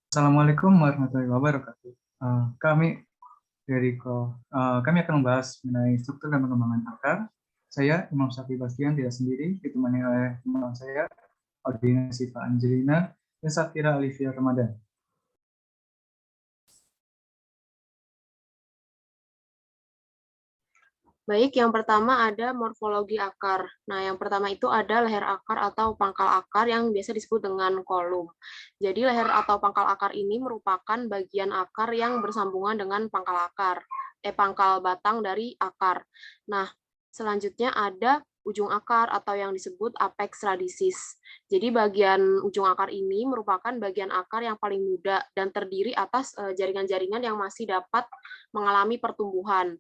Assalamualaikum warahmatullahi wabarakatuh. Kami kami akan membahas mengenai struktur dan pengembangan akar. Saya Imam Syafi'i Bastian tidak sendiri, ditemani oleh teman saya Audina Siva Angelina dan Safira Alivia Ramadan. Baik, yang pertama ada morfologi akar. Nah, yang pertama itu ada leher akar atau pangkal akar yang biasa disebut dengan kolum. Jadi, leher atau pangkal akar ini merupakan bagian akar yang bersambungan dengan pangkal batang dari akar. Nah, selanjutnya ada ujung akar atau yang disebut apex radicis. Jadi, bagian ujung akar ini merupakan bagian akar yang paling muda dan terdiri atas jaringan-jaringan yang masih dapat mengalami pertumbuhan.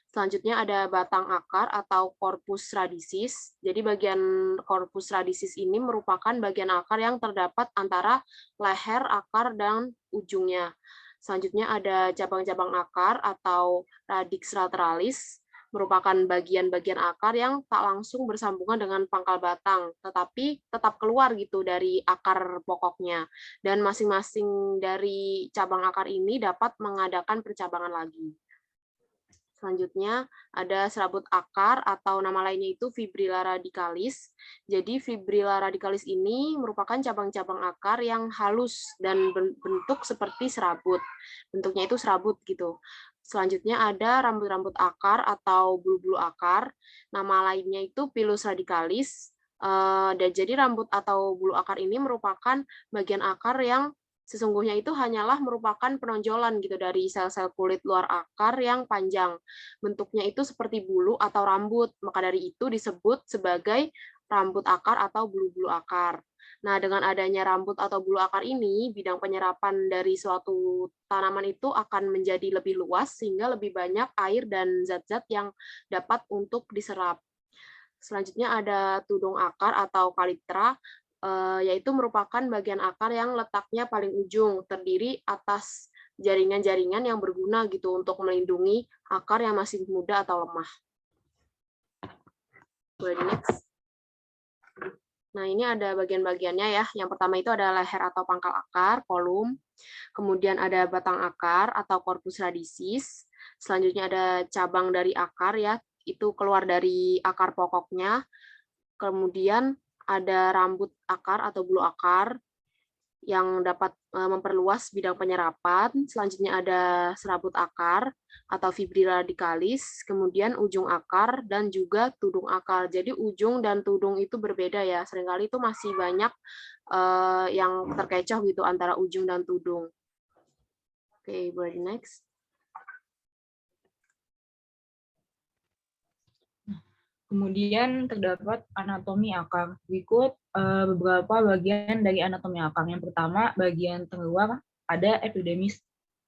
Selanjutnya ada batang akar atau corpus radicis. Jadi bagian corpus radicis ini merupakan bagian akar yang terdapat antara leher akar dan ujungnya. Selanjutnya ada cabang-cabang akar atau radix lateralis, merupakan bagian-bagian akar yang tak langsung bersambungan dengan pangkal batang, tetapi tetap keluar gitu dari akar pokoknya. Dan masing-masing dari cabang akar ini dapat mengadakan percabangan lagi. Selanjutnya ada serabut akar atau nama lainnya itu fibrilla radicalis. Jadi fibrilla radicalis ini merupakan cabang-cabang akar yang halus dan bentuk seperti serabut. Bentuknya itu serabut gitu. Selanjutnya ada rambut-rambut akar atau bulu-bulu akar. Nama lainnya itu pilus radicalis. Dan jadi rambut atau bulu akar ini merupakan bagian akar yang sesungguhnya itu hanyalah merupakan penonjolan gitu dari sel-sel kulit luar akar yang panjang. Bentuknya itu seperti bulu atau rambut, maka dari itu disebut sebagai rambut akar atau bulu-bulu akar. Nah, dengan adanya rambut atau bulu akar ini, bidang penyerapan dari suatu tanaman itu akan menjadi lebih luas sehingga lebih banyak air dan zat-zat yang dapat untuk diserap. Selanjutnya ada tudung akar atau kalitra, yaitu merupakan bagian akar yang letaknya paling ujung, terdiri atas jaringan-jaringan yang berguna gitu untuk melindungi akar yang masih muda atau lemah. Boleh next. Nah, ini ada bagian-bagiannya ya. Yang pertama itu ada leher atau pangkal akar, kolum. Kemudian ada batang akar atau corpus radicis. Selanjutnya ada cabang dari akar ya, itu keluar dari akar pokoknya. Kemudian ada rambut akar atau bulu akar yang dapat memperluas bidang penyerapan. Selanjutnya ada serabut akar atau fibrilla radicalis, kemudian ujung akar dan juga tudung akar. Jadi ujung dan tudung itu berbeda ya. Seringkali itu masih banyak yang terkecoh gitu antara ujung dan tudung. Oke, boleh di next. Kemudian terdapat anatomi akar. Berikut beberapa bagian dari anatomi akar. Yang pertama, bagian terluar ada epidermis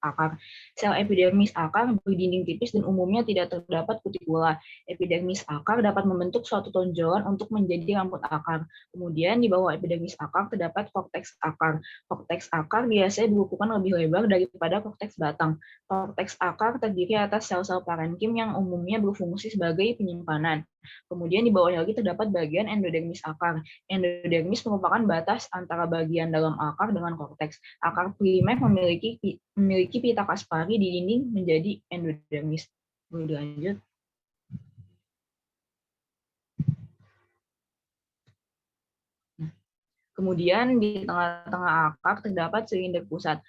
akar. Sel epidermis akar berdinding tipis dan umumnya tidak terdapat kutikula. Epidermis akar dapat membentuk suatu tonjolan untuk menjadi rambut akar. Kemudian di bawah epidermis akar terdapat korteks akar. Korteks akar biasanya berukuran lebih lebar daripada korteks batang. Korteks akar terdiri atas sel-sel parenkim yang umumnya berfungsi sebagai penyimpanan. Kemudian di bawahnya lagi terdapat bagian endodermis akar. Endodermis merupakan batas antara bagian dalam akar dengan korteks. Akar primer memiliki pita Kaspari di dinding menjadi endodermis. Boleh dilanjut. Kemudian di tengah-tengah akar terdapat silinder pusat.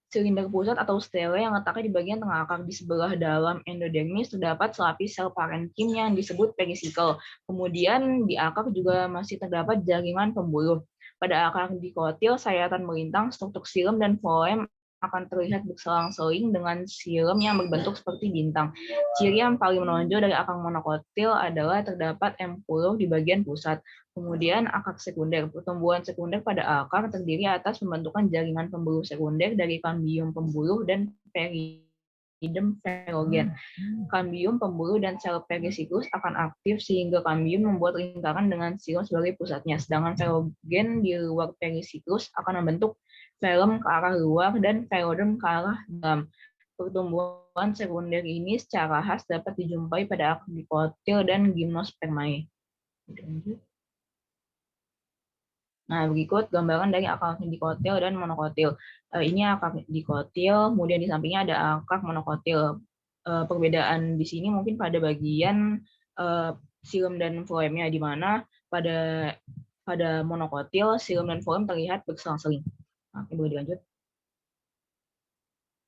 Silinder pusat atau stele yang letaknya di bagian tengah akar. Di sebelah dalam endodermis terdapat selapis sel parenkim yang disebut perisikel. Kemudian di akar juga masih terdapat jaringan pembuluh. Pada akar dikotil, sayatan melintang, struktur xilem dan floem akan terlihat berselang-seling dengan xilem yang berbentuk seperti bintang. Ciri yang paling menonjol dari akar monokotil adalah terdapat M10 di bagian pusat. Kemudian akar sekunder. Pertumbuhan sekunder pada akar terdiri atas pembentukan jaringan pembuluh sekunder dari kambium pembuluh dan peridem verogen. Kambium pembuluh dan sel perisiklus akan aktif sehingga kambium membuat lingkaran dengan xilem sebagai pusatnya. Sedangkan verogen di luar perisiklus akan membentuk velum ke arah luar dan veroderm ke arah dalam. Pertumbuhan sekunder ini secara khas dapat dijumpai pada akar dikotil dan gimnospermae. Nah, berikut gambaran dari akar dikotil dan monokotil. Ini akar dikotil, kemudian di sampingnya ada akar monokotil. Perbedaan di sini mungkin pada bagian xilem dan floemnya, di mana pada monokotil xilem dan floem terlihat berselang-seling. Oke, boleh dilanjut.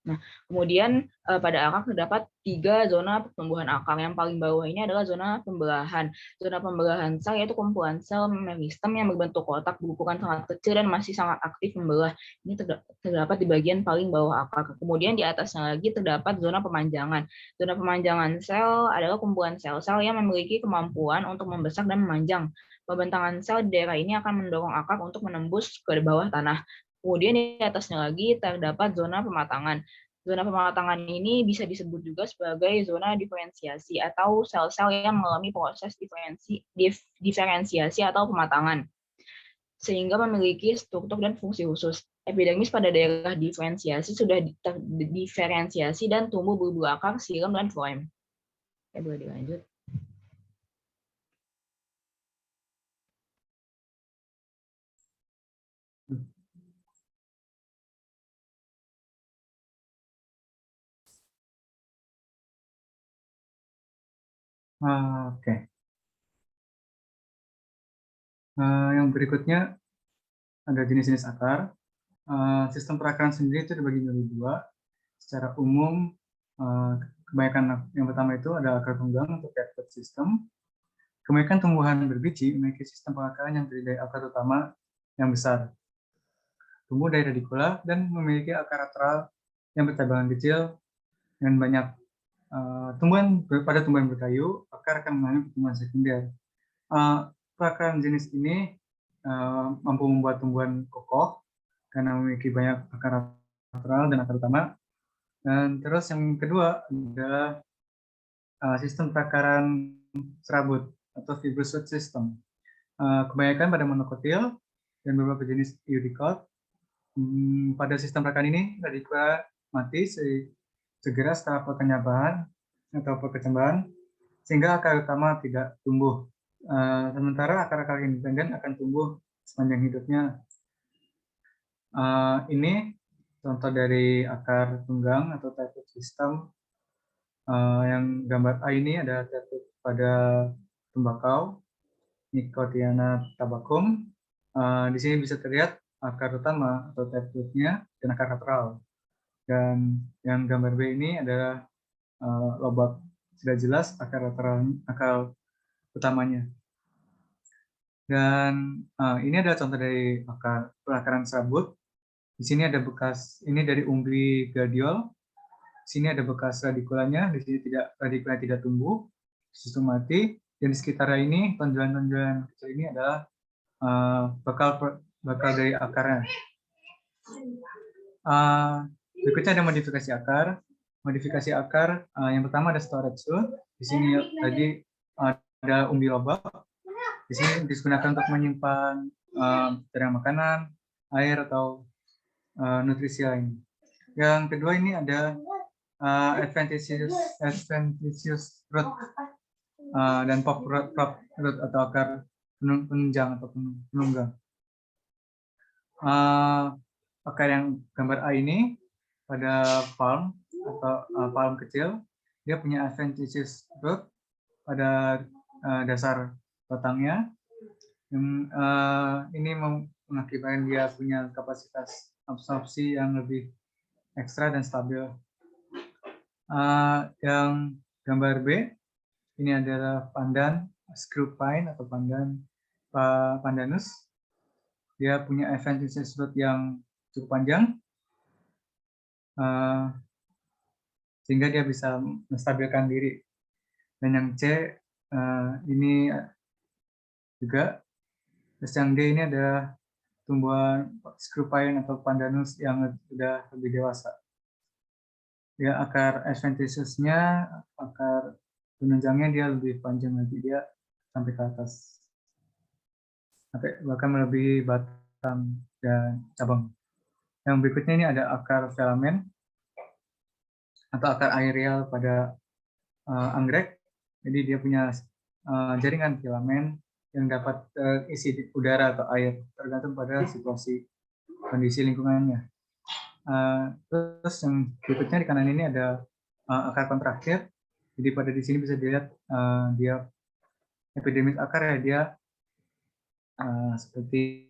Nah, kemudian pada akar terdapat 3 zona pertumbuhan akar. Yang paling bawah ini adalah zona pembelahan. Zona pembelahan sel yaitu kumpulan sel meristem yang berbentuk kotak berukuran sangat kecil dan masih sangat aktif membelah. Ini terdapat di bagian paling bawah akar. Kemudian di atasnya lagi terdapat zona pemanjangan. Zona pemanjangan sel adalah kumpulan sel-sel yang memiliki kemampuan untuk membesar dan memanjang. Pembentangan sel di daerah ini akan mendorong akar untuk menembus ke bawah tanah. Kemudian di atasnya lagi terdapat zona pematangan. Zona pematangan ini bisa disebut juga sebagai zona diferensiasi atau sel-sel yang mengalami proses diferensiasi atau pematangan, sehingga memiliki struktur dan fungsi khusus. Epidermis pada daerah diferensiasi sudah terdiferensiasi dan tumbuh berbuah akar, xilem, dan floem. Boleh dilanjut. Oke. Yang berikutnya ada jenis-jenis akar. Sistem perakaran sendiri itu dibagi menjadi 2. Secara umum, kebanyakan yang pertama itu ada akar tunggang atau tapered system. Kebanyakan tumbuhan berbiji memiliki sistem perakaran yang terdiri dari akar utama yang besar, tumbuh dari radikula, dan memiliki akar lateral yang bercabangan kecil dan banyak. Pada tumbuhan berkayu, akar akan mengalami pertumbuhan sekunder. Perakaran jenis ini mampu membuat tumbuhan kokoh karena memiliki banyak akar lateral dan akar utama. Dan terus yang kedua adalah sistem perakaran serabut atau fibrous root system. Kebanyakan pada monokotil dan beberapa jenis eudicot. Pada sistem perakaran ini radikula mati segera setelah perkenyabahan atau perkecambahan, sehingga akar utama tidak tumbuh. Sementara akar-akar independen akan tumbuh sepanjang hidupnya. Ini contoh dari akar tunggang atau tapered system. Yang gambar A ini ada tapered pada tembakau, Nicotiana tabacum. Di sini bisa terlihat akar utama atau taperednya dan akar lateral. Dan yang gambar B ini adalah lobak, sudah jelas akar lateral, akar utamanya. Dan ini adalah contoh dari perakaran serabut. Di sini ada bekas, ini dari umbi gladiol. Di sini ada bekas radikulanya, di sini radikulanya tidak tumbuh, justru mati. Dan di sekitarnya ini, tonjolan-tonjolan kecil ini adalah bakal dari akarnya. Berikutnya ada modifikasi akar. Modifikasi akar yang pertama ada storage root. Di sini tadi ada umbi lobak. Di sini digunakan untuk menyimpan cadangan makanan, air, atau nutrisi lain. Yang kedua ini ada adventitious root dan pop root atau akar penunjang atau penunggang. Akar yang gambar A ini pada palm atau palm kecil, dia punya adventitious root pada dasar batangnya. Ini mengakibatkan dia punya kapasitas absorpsi yang lebih ekstra dan stabil. Yang gambar B ini adalah pandan screw pine atau pandanus. Dia punya adventitious root yang cukup panjang, sehingga dia bisa menstabilkan diri. Dan yang C ini juga. Terus yang D ini adalah tumbuhan screw pine atau pandanus yang sudah lebih dewasa. Ya, akar adventitious-nya, akar penunjangnya dia lebih panjang lagi, dia sampai ke atas. Bahkan melebihi batang dan cabang. Yang berikutnya ini ada akar filamen atau akar aerial pada anggrek. Jadi dia punya jaringan filamen yang dapat isi udara atau air, tergantung pada situasi kondisi lingkungannya. Terus yang berikutnya di kanan ini ada akar kontraktil. Jadi pada di sini bisa dilihat dia epidermis akar ya, dia seperti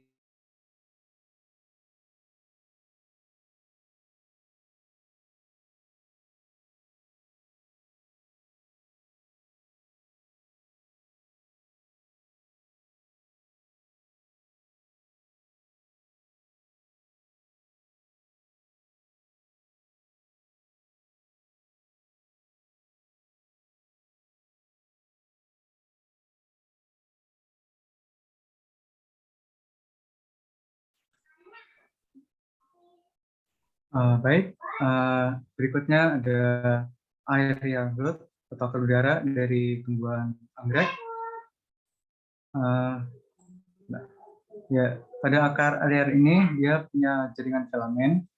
baik. Berikutnya ada area growth atau akar udara dari tumbuhan anggrek. Ya, pada akar area ini dia punya jaringan filamen.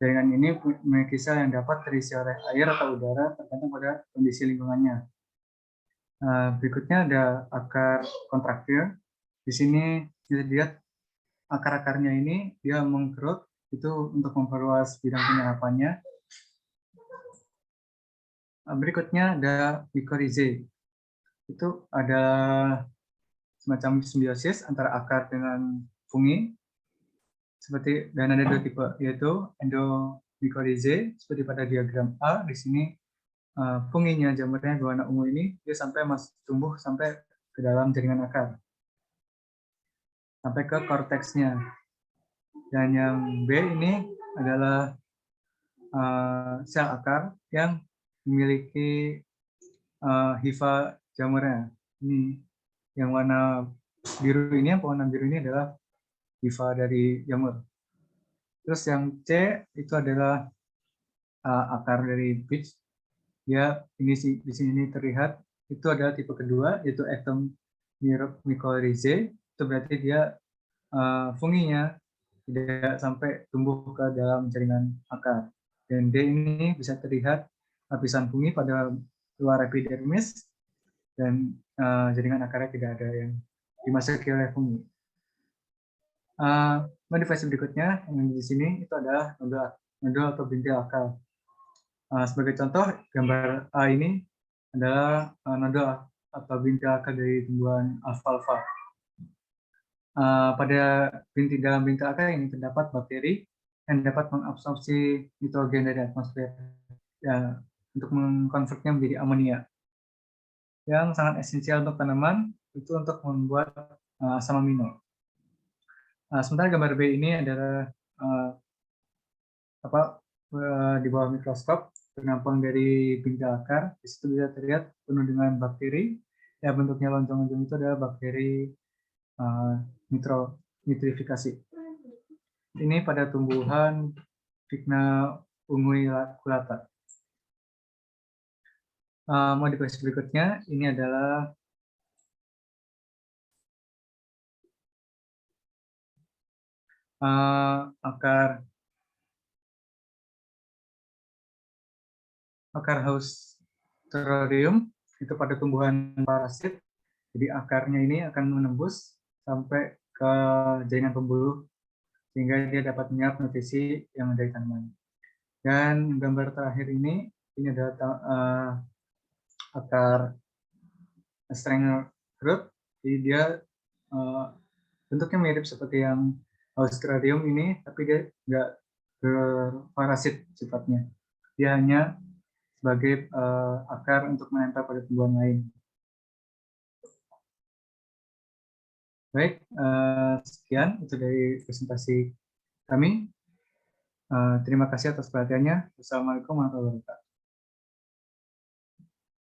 Jaringan ini memiliki sel yang dapat terisi oleh air atau udara tergantung pada kondisi lingkungannya. Berikutnya ada akar kontraktil. Di sini bisa dilihat akar-akarnya ini dia mengkerut itu untuk memperluas bidang penyerapannya. Berikutnya ada mycorrhizae. Itu ada semacam simbiosis antara akar dengan fungi. Dan ada dua tipe, yaitu endomycorrhizae seperti pada diagram A. Di sini funginya, jamurnya berwarna ungu ini dia tumbuh sampai ke dalam jaringan akar, sampai ke korteksnya. Dan yang B ini adalah sel akar yang memiliki hifa jamurnya. Ini yang warna biru ini, yang pewarna biru ini adalah hifa dari jamur. Terus yang C itu adalah akar dari peach. Ya, ini di sini terlihat itu adalah tipe kedua, yaitu ectomycorrhizae. Itu berarti dia funginya tidak sampai tumbuh ke dalam jaringan akar. Dan D ini bisa terlihat lapisan fungi pada luar epidermis dan jaringan akarnya tidak ada yang dimasuki oleh fungi. Modifikasi berikutnya yang di sini itu adalah nodul atau bintil akar. Sebagai contoh, gambar A ini adalah nodul atau bintil akar dari tumbuhan alfalfa. Pada dalam bintil akar ini terdapat bakteri yang dapat mengabsorpsi nitrogen dari atmosfer ya, untuk mengkonvertnya menjadi amonia, yang sangat esensial untuk tanaman itu untuk membuat asam amino. Sementara gambar B ini adalah di bawah mikroskop penampang dari bintil akar. Di situ bisa terlihat penuh dengan bakteri. Ya, bentuknya lonjong-lonjong itu adalah bakteri nitrifikasi. Ini pada tumbuhan Vigna unguiculata. Modifikasi berikutnya ini adalah akar Haustorium itu pada tumbuhan parasit. Jadi akarnya ini akan menembus sampai ke jaringan pembuluh sehingga dia dapat menyerap nutrisi yang dari tanaman. Dan gambar terakhir ini adalah akar Strangle root. Jadi dia bentuknya mirip seperti yang Haustorium ini, tapi dia nggak berparasit sifatnya. Dia hanya sebagai akar untuk menempel pada tumbuhan lain. Baik, sekian itu dari presentasi kami. Terima kasih atas perhatiannya. Wassalamualaikum warahmatullahi wabarakatuh.